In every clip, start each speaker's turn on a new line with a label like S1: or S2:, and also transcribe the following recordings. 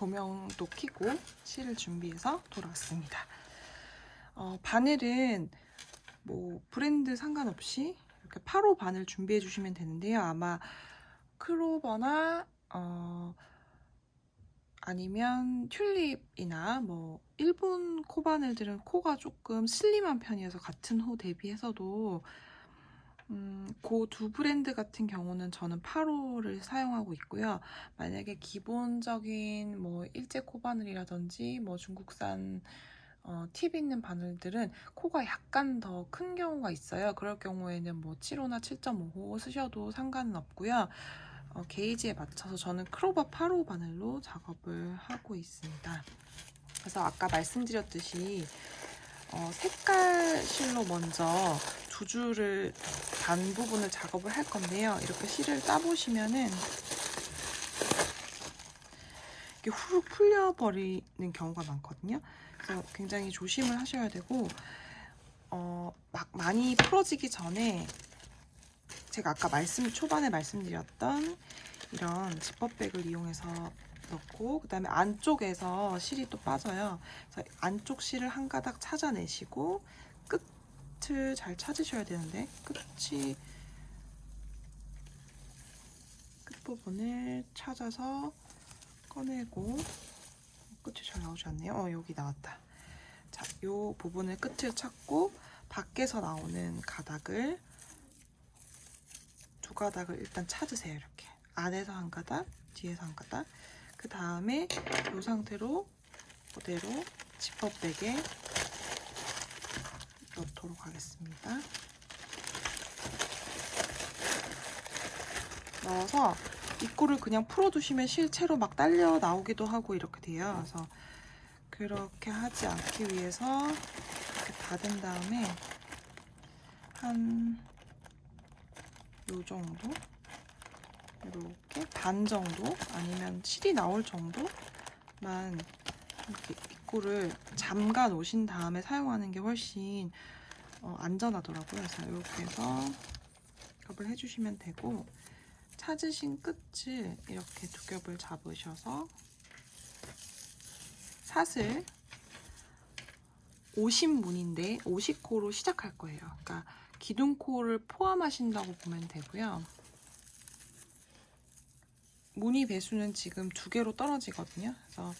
S1: 조명도 켜고 실을 준비해서 돌아왔습니다. 바늘은 뭐 브랜드 상관없이 이렇게 8호 바늘 준비해 주시면 되는데요. 아마 클로버나 아니면 튤립이나 뭐 일본 코바늘들은 코가 조금 슬림한 편이어서 같은 호 대비해서도 그 두 브랜드 같은 경우는 저는 8호를 사용하고 있고요. 만약에 기본적인 뭐 일제 코바늘이라든지 뭐 중국산 팁 있는 바늘들은 코가 약간 더 큰 경우가 있어요. 그럴 경우에는 뭐 7호나 7.5호 쓰셔도 상관은 없고요. 게이지에 맞춰서 저는 클로버 8호 바늘로 작업을 하고 있습니다. 그래서 아까 말씀드렸듯이 색깔 실로 먼저 두 줄을 반 부분을 작업을 할 건데요. 이렇게 실을 따보시면은 이게 후룩 풀려버리는 경우가 많거든요. 그래서 굉장히 조심을 하셔야 되고 막 많이 풀어지기 전에 제가 아까 초반에 말씀드렸던 이런 지퍼백을 이용해서 넣고, 그 다음에 안쪽에서 실이 또 빠져요. 그래서 안쪽 실을 한 가닥 찾아내시고 끝을 잘 찾으셔야 되는데 끝부분을 찾아서 꺼내고, 끝이 잘 나오지 않네요. 여기 나왔다. 자, 요 부분을 끝을 찾고 밖에서 나오는 가닥을 두 가닥을 일단 찾으세요. 이렇게 안에서 한 가닥, 뒤에서 한 가닥. 그 다음에 이 상태로 그대로 지퍼백에 넣도록 하겠습니다. 넣어서 입구를 그냥 풀어두시면 실체로 막 딸려 나오기도 하고 이렇게 돼요. 그래서 그렇게 하지 않기 위해서 이렇게 닫은 다음에 한 요 정도, 이렇게 반 정도, 아니면 실이 나올 정도만 이렇게 입구를 잠가 놓으신 다음에 사용하는 게 훨씬 안전하더라고요. 그래서 이렇게 해서 겹을 해주시면 되고, 찾으신 끝을 이렇게 두 겹을 잡으셔서 사슬 50문인데 50코로 시작할 거예요. 그러니까 기둥코를 포함하신다고 보면 되고요. 무늬 배수는 지금 2개로 떨어지거든요. 그래서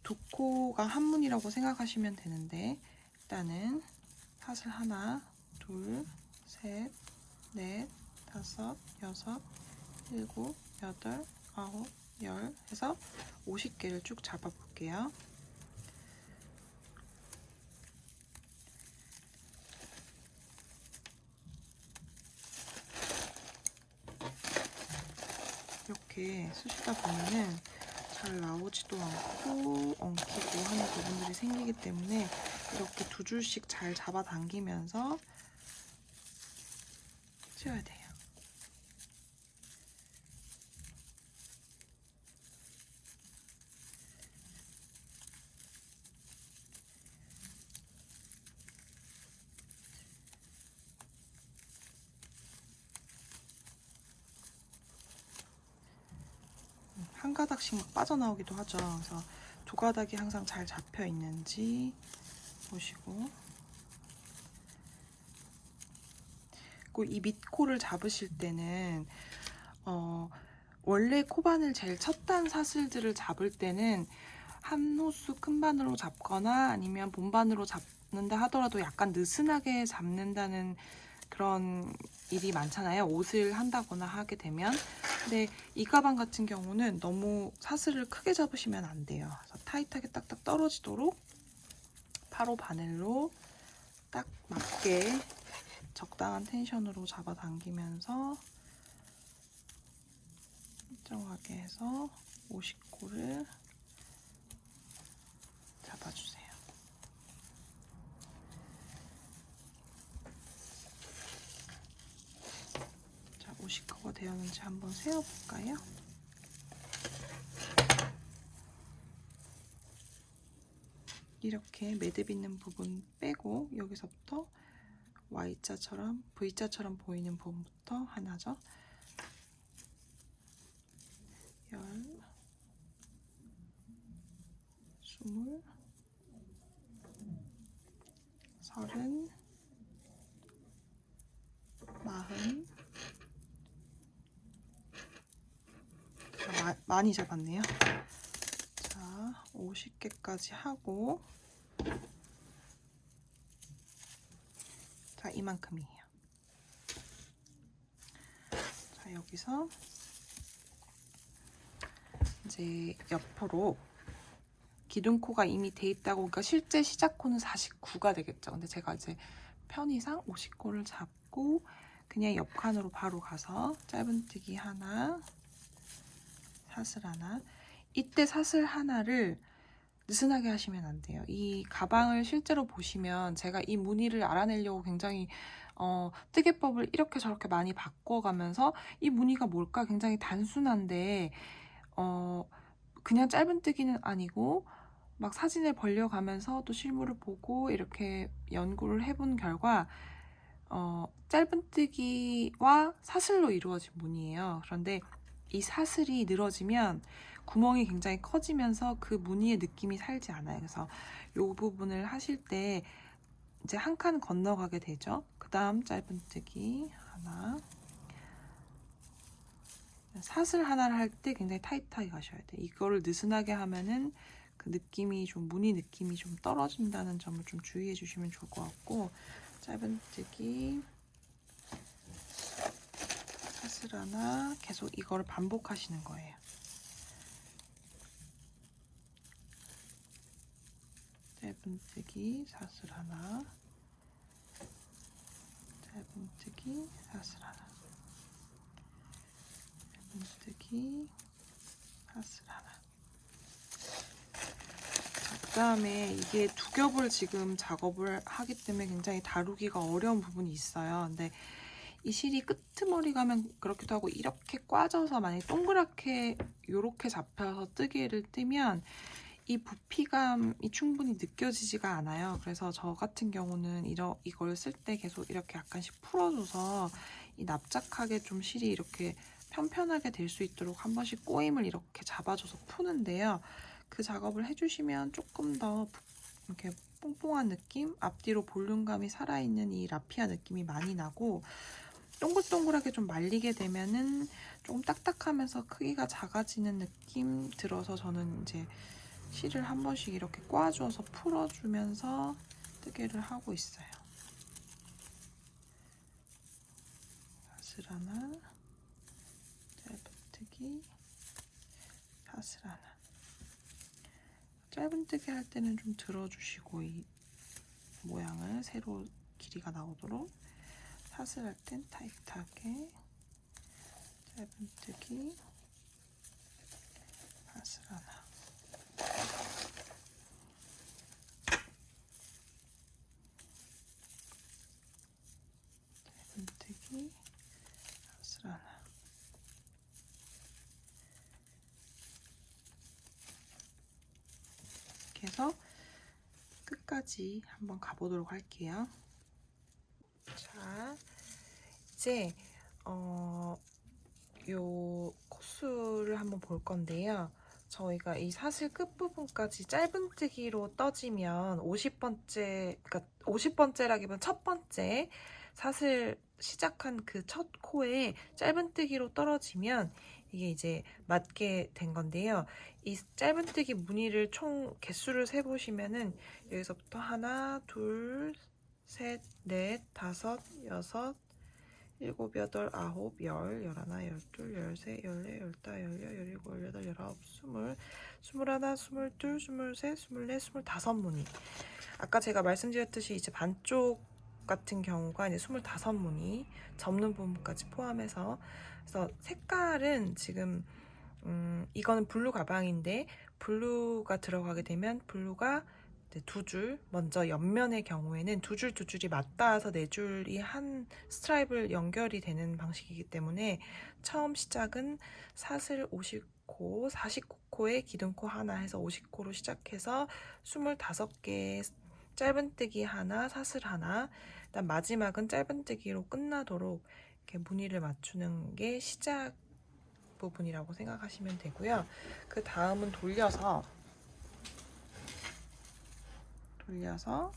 S1: 2코가 한 문이라고 생각하시면 되는데, 일단은 사슬 하나, 둘, 셋, 넷, 다섯, 여섯, 일곱, 여덟, 아홉, 열 해서 50개를 쭉 잡아 볼게요. 이렇게 쓰시다 보면은 잘 나오지도 않고 엉키고 하는 부분들이 생기기 때문에 이렇게 2줄씩 잘 잡아 당기면서 씌워야 돼요. 한 가닥씩 막 빠져나오기도 하죠. 그래서 2가닥이 항상 잘 잡혀 있는지 보시고, 그리고 이 밑코를 잡으실 때는 원래 코바늘 제일 첫 단 사슬들을 잡을 때는 한 호수 큰 바늘로 잡거나 아니면 본바늘로 잡는다 하더라도 약간 느슨하게 잡는다는 그런 일이 많잖아요. 옷을 한다거나 하게 되면. 근데 이 가방 같은 경우는 너무 사슬을 크게 잡으시면 안 돼요. 그래서 타이트하게 딱딱 떨어지도록 8호 바늘로 딱 맞게 적당한 텐션으로 잡아당기면서 일정하게 해서 50코를 잡아주세요. 자, 50코가 되었는지 한번 세어볼까요? 이렇게 매듭 있는 부분 빼고 여기서부터 Y자처럼 V자처럼 보이는 부분부터 하나죠. 10, 20, 30, 40. 많이 잡았네요. 자, 50개까지 하고, 자, 이만큼이에요. 자, 여기서 이제 옆으로 기둥코가 이미 돼 있다고, 그러니까 실제 시작코는 49가 되겠죠. 근데 제가 이제 편의상 50코를 잡고 그냥 옆칸으로 바로 가서 짧은뜨기 하나, 사슬 하나. 이때 사슬 하나를 느슨하게 하시면 안 돼요. 이 가방을 실제로 보시면 제가 이 무늬를 알아내려고 굉장히 뜨개법을 이렇게 저렇게 많이 바꿔가면서 이 무늬가 뭘까 굉장히 단순한데 그냥 짧은뜨기는 아니고 막 사진을 벌려가면서 또 실물을 보고 이렇게 연구를 해본 결과 짧은뜨기와 사슬로 이루어진 무늬예요. 그런데 이 사슬이 늘어지면 구멍이 굉장히 커지면서 그 무늬의 느낌이 살지 않아요. 그래서 이 부분을 하실 때 이제 한 칸 건너가게 되죠. 그 다음 짧은뜨기 하나. 사슬 하나를 할 때 굉장히 타이트하게 가셔야 돼요. 이거를 느슨하게 하면은 그 느낌이 좀, 무늬 느낌이 좀 떨어진다는 점을 좀 주의해 주시면 좋을 것 같고, 짧은뜨기, 사슬 하나, 계속 이거를 반복하시는 거예요. 짧은뜨기, 사슬 하나, 짧은뜨기, 사슬 하나, 짧은뜨기, 사슬 하나. 그 다음에 이게 두 겹을 지금 작업을 하기 때문에 굉장히 다루기가 어려운 부분이 있어요. 근데 이 실이 끄트머리 가면 그렇기도 하고 이렇게 꽈져서 만약에 동그랗게 이렇게 잡혀서 뜨개를 뜨면 이 부피감이 충분히 느껴지지가 않아요. 그래서 저 같은 경우는 이걸 쓸 때 계속 이렇게 약간씩 풀어줘서 이 납작하게 좀 실이 이렇게 편편하게 될 수 있도록 한 번씩 꼬임을 이렇게 잡아줘서 푸는데요. 그 작업을 해주시면 조금 더 이렇게 뽕뽕한 느낌, 앞뒤로 볼륨감이 살아있는 이 라피아 느낌이 많이 나고, 동글동글하게 좀 말리게 되면은 조금 딱딱하면서 크기가 작아지는 느낌 들어서 저는 이제 실을 한 번씩 이렇게 꽈주어서 풀어주면서 뜨개를 하고 있어요. 사슬 하나, 짧은뜨기, 사슬 하나. 짧은뜨기 할 때는 좀 들어주시고 이 모양을 세로 길이가 나오도록, 사슬 할 땐 타이트하게, 짧은뜨기, 사슬 하나. 짧은뜨기, 사슬 하나. 이렇게 해서 끝까지 한번 가보도록 할게요. 자, 이제 요 코스를 한번 볼 건데요. 저희가 이 사슬 끝부분까지 짧은뜨기로 떠지면 50번째, 그러니까 50번째라기보다 첫 번째 사슬 시작한 그 첫 코에 짧은뜨기로 떨어지면 이게 이제 맞게 된 건데요. 이 짧은뜨기 무늬를 총 개수를 세보시면은 여기서부터 하나, 둘, 셋, 넷, 다섯, 여섯, 일곱, 여덟, 아홉, 열, 열하나, 열둘, 열세, 열네, 열다, 열여, 열일곱, 열여덟, 열아홉, 스물, 스물하나, 스물둘, 스물셋, 스물넷, 스물다섯 무늬. 아까 제가 말씀드렸듯이 이제 반쪽 같은 경우가 이제 25무늬, 접는 부분까지 포함해서. 그래서 색깔은 지금 이거는 블루 가방인데 블루가 들어가게 되면 블루가 두 줄, 먼저 옆면의 경우에는 두 줄 두 줄이 맞닿아서 네 줄이 한 스트라이프를 연결이 되는 방식이기 때문에 처음 시작은 사슬 50코, 49코에 기둥코 하나 해서 50코로 시작해서 25개의 짧은뜨기 하나, 사슬 하나, 그다음 마지막은 짧은뜨기로 끝나도록 이렇게 무늬를 맞추는 게 시작 부분이라고 생각하시면 되고요. 그 다음은 돌려서 돌려서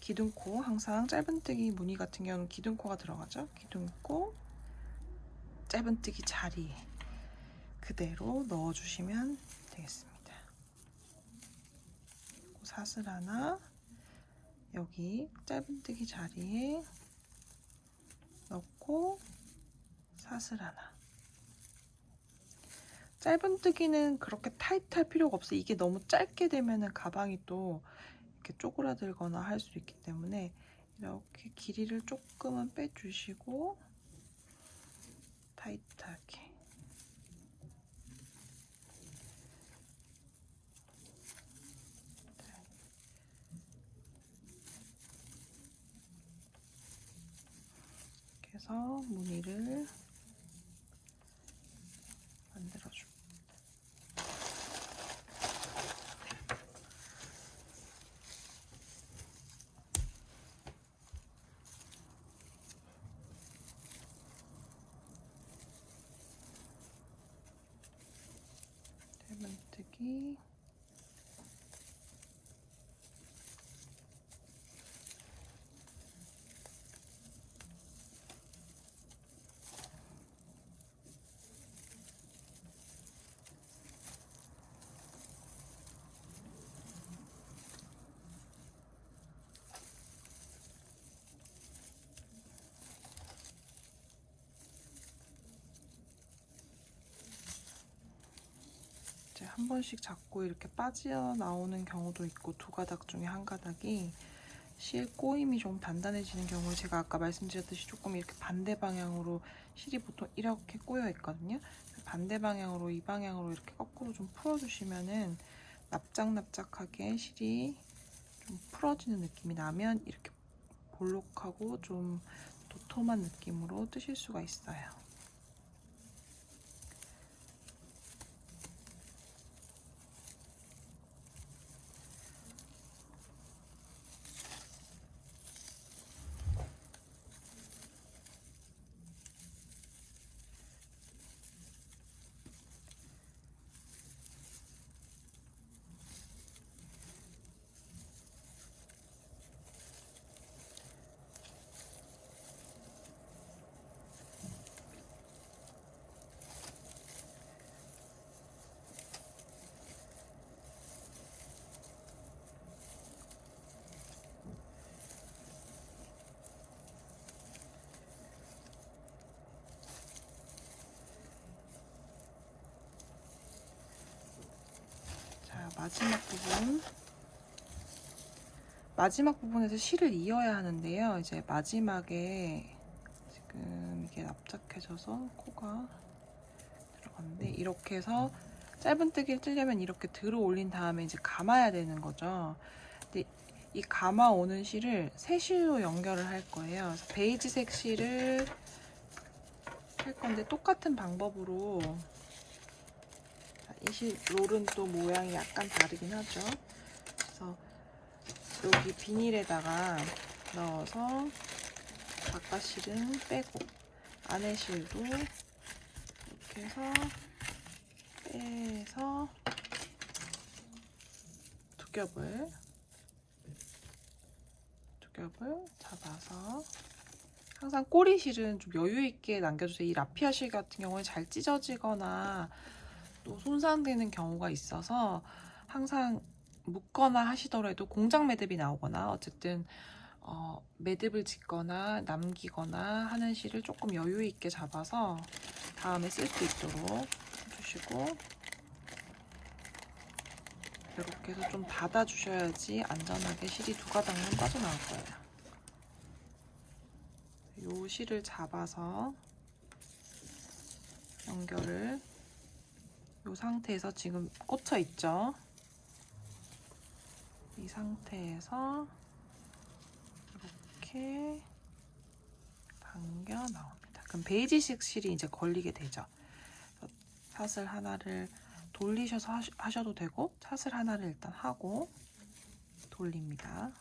S1: 기둥코, 항상 짧은뜨기 무늬 같은 경우는 기둥코가 들어가죠. 기둥코, 짧은뜨기 자리 그대로 넣어주시면 되겠습니다. 사슬 하나 여기 짧은뜨기 자리에 넣고 사슬 하나. 짧은뜨기는 그렇게 타이트할 필요가 없어요. 이게 너무 짧게 되면은 가방이 또 이렇게 쪼그라들거나 할 수 있기 때문에 이렇게 길이를 조금은 빼주시고 타이트하게. 이렇게 해서 무늬를 만들어줍니다. 짧은뜨기 한 번씩 잡고 이렇게 빠져나오는 경우도 있고 두 가닥 중에 한 가닥이 실 꼬임이 좀 단단해지는 경우에 제가 아까 말씀드렸듯이 조금 이렇게 반대 방향으로 실이 보통 이렇게 꼬여 있거든요. 반대 방향으로 이 방향으로 이렇게 거꾸로 좀 풀어주시면은 납작납작하게 실이 좀 풀어지는 느낌이 나면 이렇게 볼록하고 좀 도톰한 느낌으로 뜨실 수가 있어요. 마지막 부분에서 실을 이어야 하는데요. 이제 마지막에 지금 이게 납작해져서 코가 들어갔는데 이렇게 해서 짧은뜨기를 뜨려면 이렇게 들어 올린 다음에 이제 감아야 되는 거죠. 근데 이 감아 오는 실을 새 실로 연결을 할 거예요. 그래서 베이지색 실을 할 건데 똑같은 방법으로 이 실 롤은 또 모양이 약간 다르긴 하죠. 그래서 여기 비닐에다가 넣어서 바깥 실은 빼고 안에 실도 이렇게 해서 빼서 두 겹을 잡아서 항상 꼬리 실은 좀 여유 있게 남겨주세요. 이 라피아 실 같은 경우에 잘 찢어지거나 또 손상되는 경우가 있어서 항상 묶거나 하시더라도 공장 매듭이 나오거나 어쨌든 매듭을 짓거나 남기거나 하는 실을 조금 여유 있게 잡아서 다음에 쓸 수 있도록 해주시고 이렇게 해서 좀 닫아주셔야지 안전하게 실이 두 가닥만 빠져나올 거예요. 이 실을 잡아서 연결을 이 상태에서 지금 꽂혀 있죠. 이 상태에서 이렇게 당겨 나옵니다. 그럼 베이지색 실이 이제 걸리게 되죠. 사슬 하나를 돌리셔서 하셔도 되고 사슬 하나를 일단 하고 돌립니다.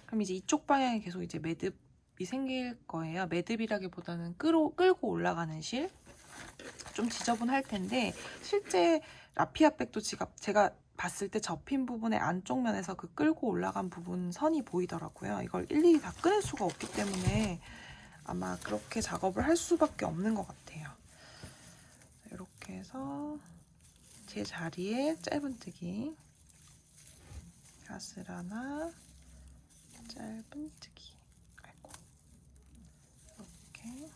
S1: 그럼 이제 이쪽 방향에 계속 이제 매듭이 생길 거예요. 매듭이라기보다는 끌고 올라가는 실. 좀 지저분할 텐데 실제 라피아백도 제가 봤을 때 접힌 부분의 안쪽 면에서 그 끌고 올라간 부분 선이 보이더라고요. 이걸 일일이 다 끊을 수가 없기 때문에 아마 그렇게 작업을 할 수밖에 없는 것 같아요. 이렇게 해서 제 자리에 짧은뜨기 샷을 하나, 짧은뜨기. 아이고. 이렇게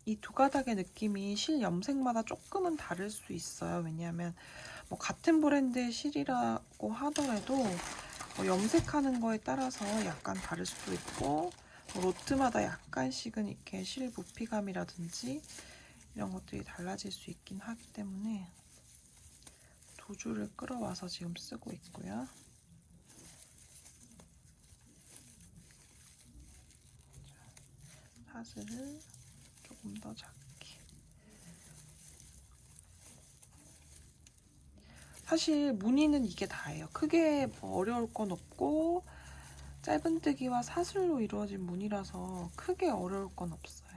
S1: 이 두 가닥의 느낌이 실 염색마다 조금은 다를 수 있어요. 왜냐하면 뭐 같은 브랜드의 실이라고 하더라도 뭐 염색하는 거에 따라서 약간 다를 수도 있고 뭐 로트마다 약간씩은 이렇게 실 부피감이라든지 이런 것들이 달라질 수 있긴 하기 때문에 두 줄을 끌어와서 지금 쓰고 있고요. 사슬을 조금 더 작게. 사실 무늬는 이게 다예요. 크게 뭐 어려울 건 없고 짧은뜨기와 사슬로 이루어진 무늬라서 크게 어려울 건 없어요.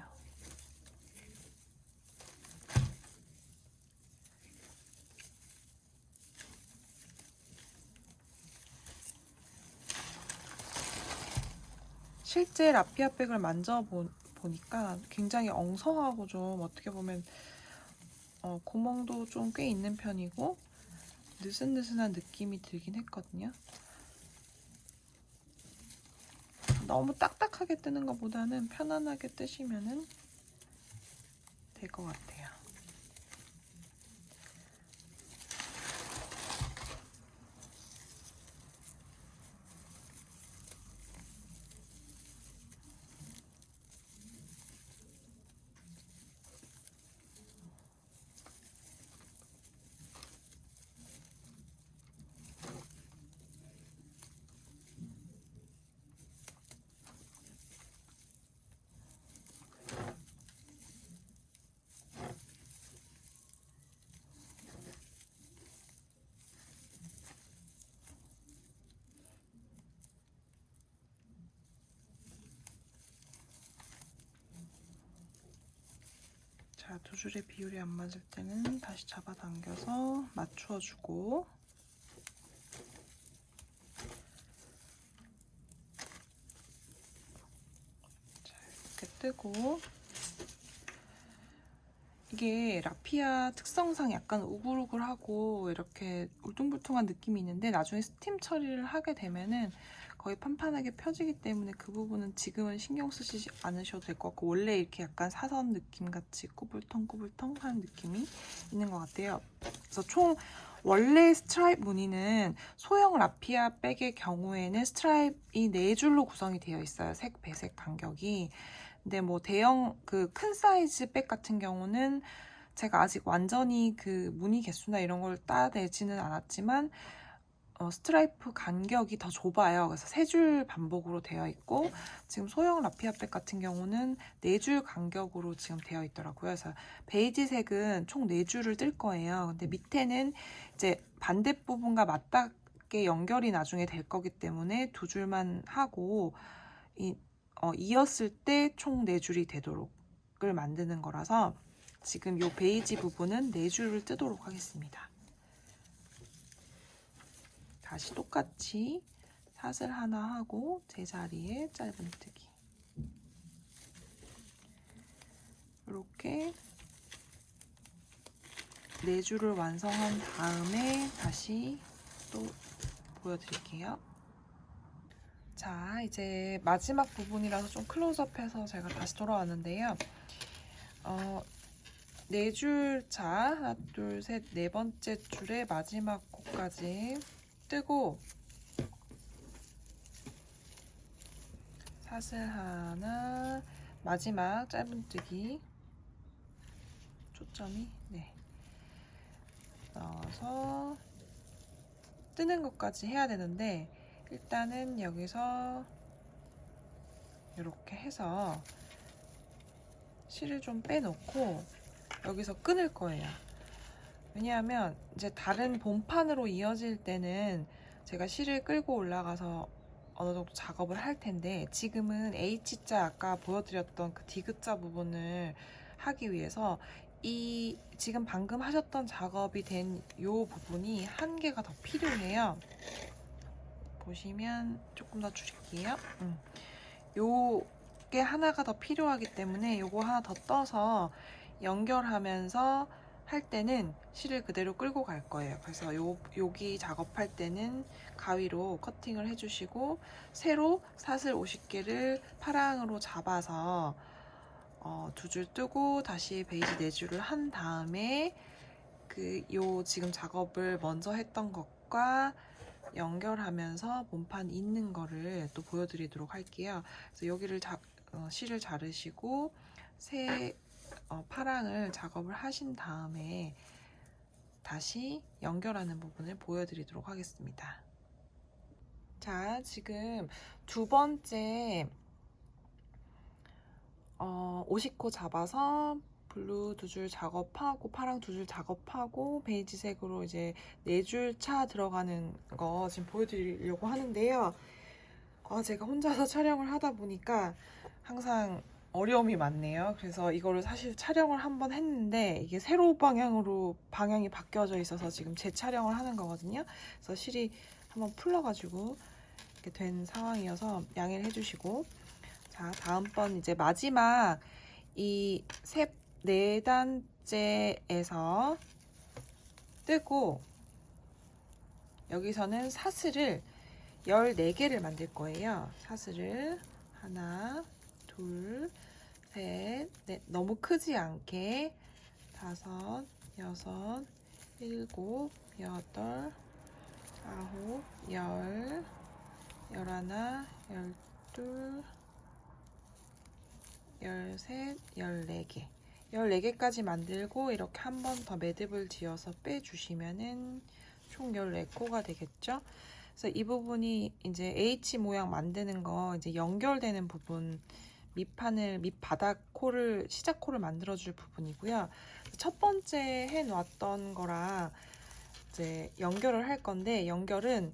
S1: 실제 라피아백을 만져보니까 굉장히 엉성하고 좀 어떻게 보면 구멍도 좀 꽤 있는 편이고 느슨느슨한 느낌이 들긴 했거든요. 너무 딱딱하게 뜨는 것보다는 편안하게 뜨시면 될 것 같아요. 자, 두 줄의 비율이 안 맞을 때는 다시 잡아당겨서 맞추어주고 자, 이렇게 뜨고 이게 라피아 특성상 약간 우글우글하고 이렇게 울퉁불퉁한 느낌이 있는데 나중에 스팀 처리를 하게 되면은 거의 판판하게 펴지기 때문에 그 부분은 지금은 신경 쓰시지 않으셔도 될 것 같고 원래 이렇게 약간 사선 느낌 같이 꼬불텅꼬불텅 하는 느낌이 있는 것 같아요. 그래서 총 원래 스트라이프 무늬는 소형 라피아 백의 경우에는 스트라이프이 4줄로 구성이 되어 있어요. 색, 배색 간격이. 근데 뭐 대형 그 큰 사이즈 백 같은 경우는 제가 아직 완전히 그 무늬 개수나 이런 걸 따내지는 않았지만 스트라이프 간격이 더 좁아요. 그래서 3줄 반복으로 되어 있고 지금 소형 라피아백 같은 경우는 4줄 간격으로 지금 되어 있더라고요. 그래서 베이지색은 총 4줄을 뜰 거예요. 근데 밑에는 이제 반대 부분과 맞닿게 연결이 나중에 될 거기 때문에 2줄만 하고 이었을 때 총 4줄이 되도록을 만드는 거라서 지금 이 베이지 부분은 4줄을 뜨도록 하겠습니다. 다시 똑같이 사슬 하나 하고 제자리에 짧은뜨기 이렇게 4줄을 완성한 다음에 다시 또 보여드릴게요. 자, 이제 마지막 부분이라서 좀 클로즈업해서 제가 다시 돌아왔는데요. 4줄 차, 하나, 둘, 셋, 4번째 줄의 마지막 코까지 뜨고 사슬 하나, 마지막 짧은뜨기 초점이 넣어서 뜨는 것까지 해야 되는데 일단은 여기서 이렇게 해서 실을 좀 빼놓고 여기서 끊을 거예요. 왜냐하면 이제 다른 본판으로 이어질 때는 제가 실을 끌고 올라가서 어느 정도 작업을 할 텐데, 지금은 H자 아까 보여드렸던 그 디귿자 부분을 하기 위해서 이 지금 방금 하셨던 작업이 된 요 부분이 한 개가 더 필요해요. 보시면 조금 더 줄일게요. 요게 하나가 더 필요하기 때문에 요거 하나 더 떠서 연결하면서 할 때는 실을 그대로 끌고 갈 거예요. 그래서 여기 작업할 때는 가위로 커팅을 해주시고, 세로 사슬 50개를 파랑으로 잡아서 두 줄 뜨고 다시 베이지 4줄을 한 다음에 요 지금 작업을 먼저 했던 것과 연결하면서 몸판 있는 거를 또 보여드리도록 할게요. 그래서 여기를 실을 자르시고 파랑을 작업을 하신 다음에 다시 연결하는 부분을 보여드리도록 하겠습니다. 자, 지금 두 번째 50코 잡아서 블루 2줄 작업하고 파랑 2줄 작업하고 베이지색으로 이제 4줄 차 들어가는 거 지금 보여드리려고 하는데요. 제가 혼자서 촬영을 하다 보니까 항상 어려움이 많네요. 그래서 이거를 사실 촬영을 한번 했는데 이게 세로 방향으로 방향이 바뀌어져 있어서 지금 재촬영을 하는 거거든요. 그래서 실이 한번 풀려가지고 이렇게 된 상황이어서 양해를 해주시고, 자, 다음번 이제 마지막 이 4단째에서 뜨고 여기서는 사슬을 14개를 만들 거예요. 사슬을 하나, 둘, 셋, 넷, 너무 크지 않게 5, 6, 7, 8, 9, 10, 11, 12, 13, 14개 14개까지 만들고 이렇게 한 번 더 매듭을 지어서 빼주시면은 총 14코가 되겠죠. 그래서 이 부분이 이제 H 모양 만드는 거 이제 연결되는 부분, 밑바닥 코를, 시작 코를 만들어 줄 부분이고요. 첫 번째 해 놨던 거랑 이제 연결을 할 건데, 연결은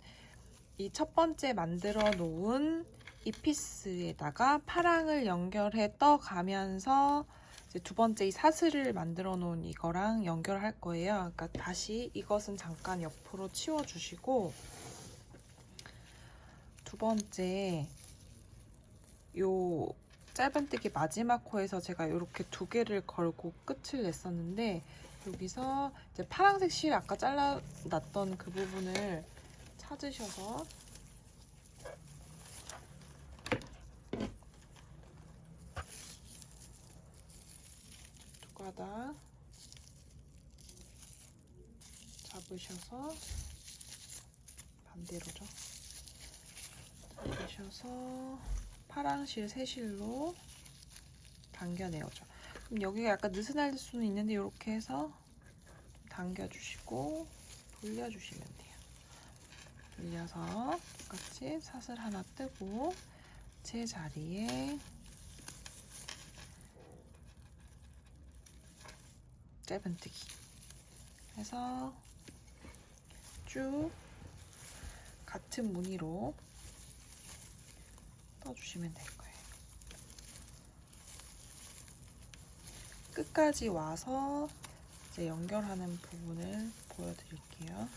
S1: 이 첫 번째 만들어 놓은 이 피스에다가 파랑을 연결해 떠가면서 이제 두 번째 이 사슬을 만들어 놓은 이거랑 연결할 거예요. 그러니까 다시 이것은 잠깐 옆으로 치워 주시고, 두 번째 요 짧은뜨기 마지막 코에서 제가 이렇게 2개를 걸고 끝을 냈었는데, 여기서 이제 파란색 실 아까 잘라놨던 그 부분을 찾으셔서 두 가닥 잡으셔서, 반대로죠. 잡으셔서 파랑실 3실로 당겨내오죠. 그럼 여기가 약간 느슨할 수는 있는데 이렇게 해서 당겨주시고 돌려주시면 돼요. 돌려서 똑같이 사슬 하나 뜨고 제자리에 짧은뜨기 해서 쭉 같은 무늬로 떠주시면 될 거예요. 끝까지 와서 이제 연결하는 부분을 보여드릴게요.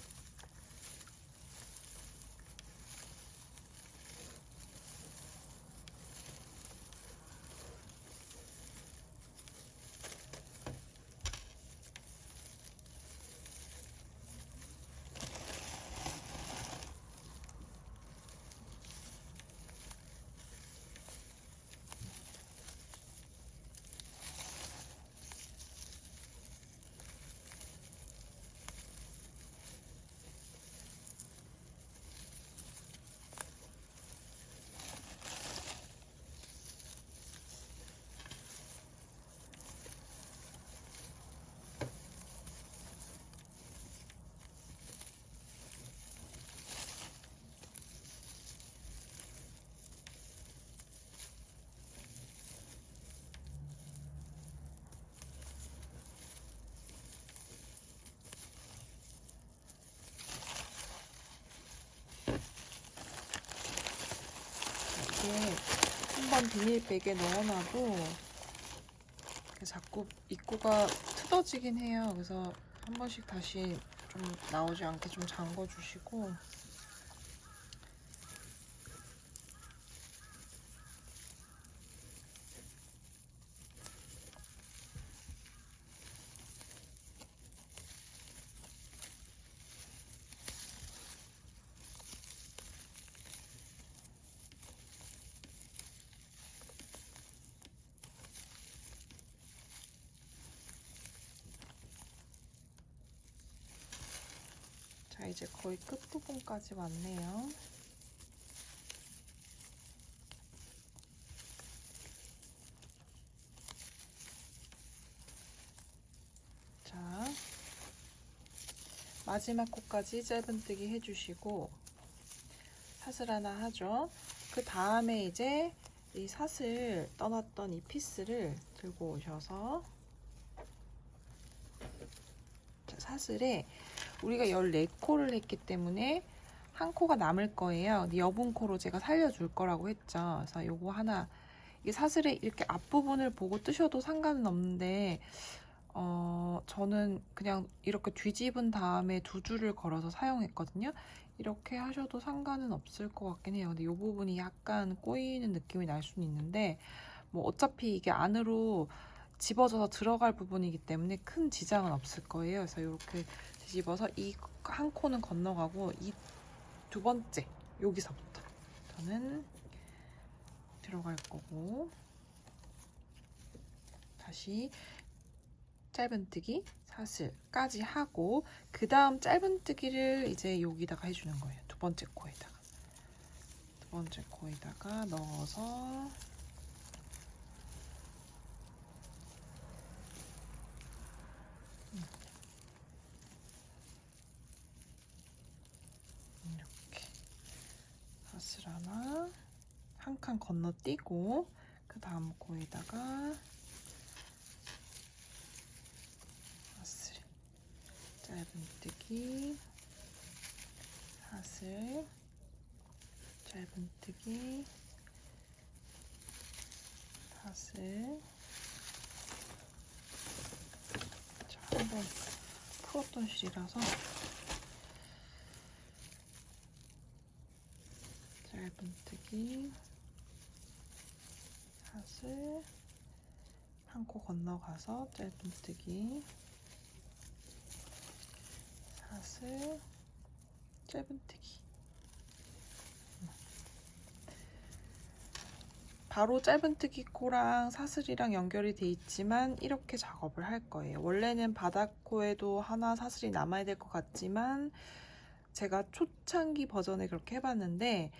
S1: 일반 비닐백에 넣어놔도 자꾸 입구가 뜯어지긴 해요. 그래서 한 번씩 다시 좀 나오지 않게 좀 잠궈주시고. 자, 이제 거의 끝부분까지 왔네요. 자, 마지막 코까지 짧은뜨기 해주시고 사슬 하나 하죠. 그 다음에 이제 이 사슬 떠났던 이 피스를 들고 오셔서 사슬에 우리가 14코를 했기 때문에 한 코가 남을 거예요. 여분 코로 제가 살려줄 거라고 했죠. 그래서 요거 하나, 이 사슬의 이렇게 앞부분을 보고 뜨셔도 상관은 없는데 저는 그냥 이렇게 뒤집은 다음에 두 줄을 걸어서 사용했거든요. 이렇게 하셔도 상관은 없을 것 같긴 해요. 근데 이 부분이 약간 꼬이는 느낌이 날 수는 있는데 뭐 어차피 이게 안으로 집어져서 들어갈 부분이기 때문에 큰 지장은 없을 거예요. 그래서 이렇게 뒤집어서 이 한 코는 건너가고 이 두 번째 여기서부터 저는 들어갈 거고 다시 짧은뜨기 사슬까지 하고 그 다음 짧은뜨기를 이제 여기다가 해주는 거예요. 두 번째 코에다가 넣어서 이렇게 사슬 하나 한 칸 건너뛰고 그 다음 코에다가 사슬 짧은뜨기 사슬 짧은뜨기 사슬. 자, 한번 풀었던 실이라서 짧은뜨기 사슬 한 코 건너가서 짧은뜨기 사슬 짧은뜨기. 바로 짧은뜨기 코랑 사슬이랑 연결이 돼 있지만 이렇게 작업을 할 거예요. 원래는 바닥코에도 하나 사슬이 남아야 될 것 같지만 제가 초창기 버전에 그렇게 해봤는데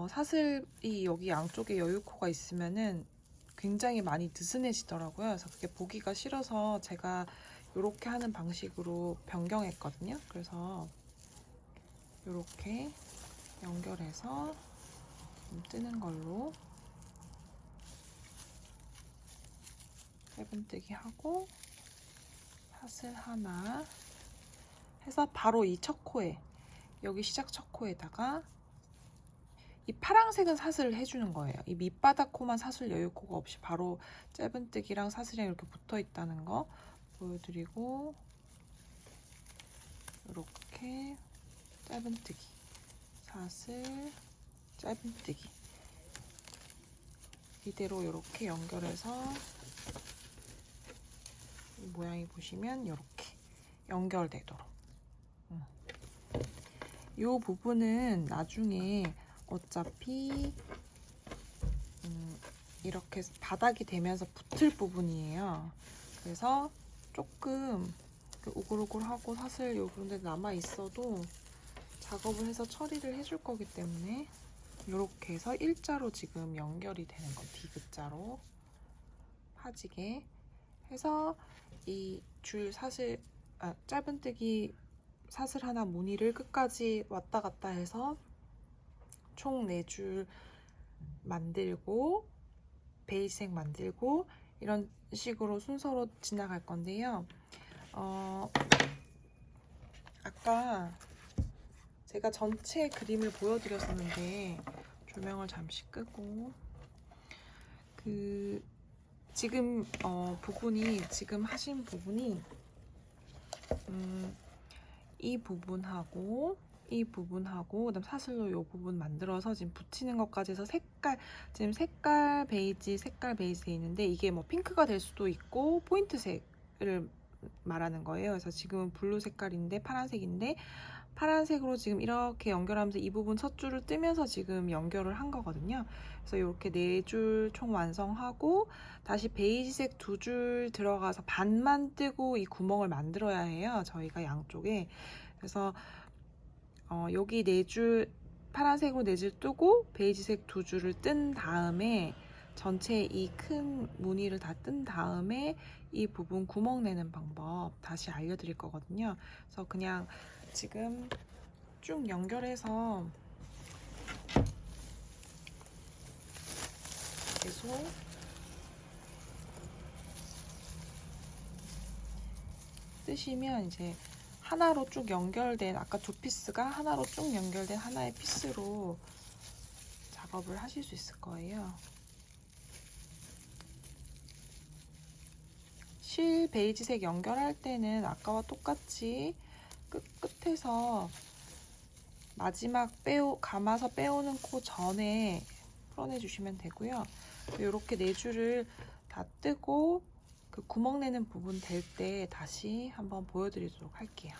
S1: 사슬이 여기 양쪽에 여유코가 있으면은 굉장히 많이 느슨해지더라고요. 그래서 그게 보기가 싫어서 제가 이렇게 하는 방식으로 변경했거든요. 그래서 이렇게 연결해서 뜨는 걸로 짧은뜨기 하고 사슬 하나 해서 바로 이 첫 코에 여기 시작 첫 코에다가 이 파란색은 사슬을 해주는 거예요. 이 밑바닥 코만 사슬 여유코가 없이 바로 짧은뜨기랑 사슬이랑 이렇게 붙어 있다는 거 보여드리고 이렇게 짧은뜨기 사슬 짧은뜨기 이대로 이렇게 연결해서 이 모양이 보시면 이렇게 연결되도록 이 부분은 나중에 어차피 이렇게 바닥이 되면서 붙을 부분이에요. 그래서 조금 우글우글하고 사슬 요런 데 남아 있어도 작업을 해서 처리를 해줄 거기 때문에 이렇게 해서 일자로 지금 연결이 되는 거 D자로 파지게 해서 이 줄 사슬 짧은뜨기 사슬 하나 무늬를 끝까지 왔다 갔다 해서 총 4줄 만들고 베이지색 만들고 이런 식으로 순서로 지나갈 건데요. 아까 제가 전체 그림을 보여드렸었는데 조명을 잠시 끄고 지금 지금 하신 부분이 이 부분하고 이 부분하고 그다음 사슬로 이 부분 만들어서 지금 붙이는 것까지 해서 지금 색깔 베이지 돼 있는데 이게 뭐 핑크가 될 수도 있고 포인트색을 말하는 거예요. 그래서 지금은 블루 색깔인데 파란색으로 지금 이렇게 연결하면서 이 부분 첫 줄을 뜨면서 지금 연결을 한 거거든요. 그래서 이렇게 4줄 총 완성하고 다시 베이지색 2줄 들어가서 반만 뜨고 이 구멍을 만들어야 해요. 저희가 양쪽에. 그래서 여기 4줄 파란색으로 4줄 뜨고 베이지색 2줄을 뜬 다음에 전체 이 큰 무늬를 다 뜬 다음에 이 부분 구멍 내는 방법 다시 알려드릴 거거든요. 그래서 그냥 지금 쭉 연결해서 계속 뜨시면 이제 하나로 쭉 연결된 아까 2피스가 하나로 쭉 연결된 하나의 피스로 작업을 하실 수 있을 거예요. 실 베이지색 연결할 때는 아까와 똑같이 끝에서 마지막 감아서 빼오는 코 전에 풀어내 주시면 되고요. 이렇게 4줄을 다 뜨고 그 구멍 내는 부분 될 때 다시 한번 보여드리도록 할게요.